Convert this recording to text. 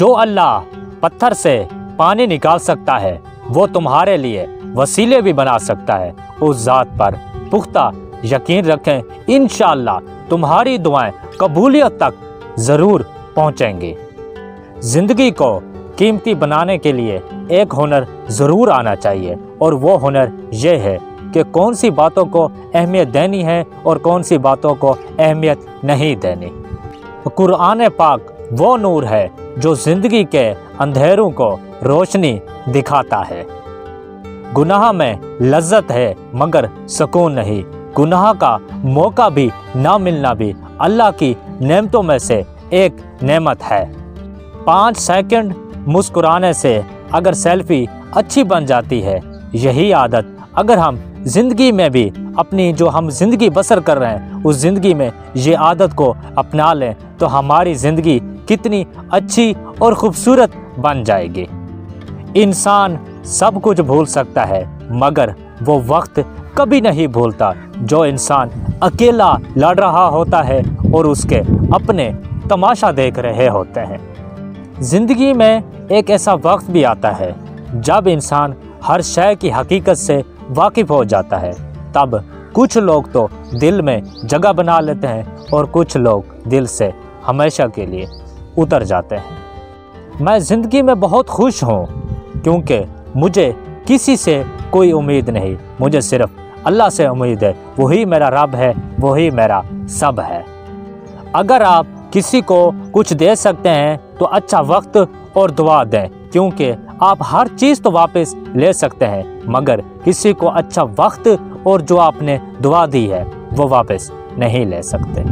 जो अल्लाह पत्थर से पानी निकाल सकता है वो तुम्हारे लिए वसीले भी बना सकता है। उस ज़ात पर पुख्ता यकीन रखें, इंशाअल्लाह तुम्हारी दुआएं कबूलियत तक ज़रूर पहुँचेंगी। ज़िंदगी को कीमती बनाने के लिए एक हुनर ज़रूर आना चाहिए और वो हुनर ये है कि कौन सी बातों को अहमियत देनी है और कौन सी बातों को अहमियत नहीं देनी। कुरान पाक वो नूर है जो ज़िंदगी के अंधेरों को रोशनी दिखाता है। गुनाह में लज्जत है मगर सुकून नहीं। गुनाह का मौका भी ना मिलना भी अल्लाह की नेमतों में से एक नेमत है। 5 सेकंड मुस्कुराने से अगर सेल्फी अच्छी बन जाती है, यही आदत अगर हम ज़िंदगी में भी अपनी जो हम ज़िंदगी बसर कर रहे हैं उस ज़िंदगी में ये आदत को अपना लें तो हमारी ज़िंदगी कितनी अच्छी और ख़ूबसूरत बन जाएगी। इंसान सब कुछ भूल सकता है मगर वो वक्त कभी नहीं भूलता जो इंसान अकेला लड़ रहा होता है और उसके अपने तमाशा देख रहे होते हैं। ज़िंदगी में एक ऐसा वक्त भी आता है जब इंसान हर शय की हकीकत से वाकिफ़ हो जाता है। तब कुछ लोग तो दिल में जगह बना लेते हैं और कुछ लोग दिल से हमेशा के लिए उतर जाते हैं। मैं ज़िंदगी में बहुत खुश हूँ क्योंकि मुझे किसी से कोई उम्मीद नहीं, मुझे सिर्फ अल्लाह से उम्मीद है। वही मेरा रब है, वही मेरा सब है। अगर आप किसी को कुछ दे सकते हैं तो अच्छा वक्त और दुआ दें, क्योंकि आप हर चीज़ तो वापस ले सकते हैं मगर किसी को अच्छा वक्त और जो आपने दुआ दी है वो वापस नहीं ले सकते।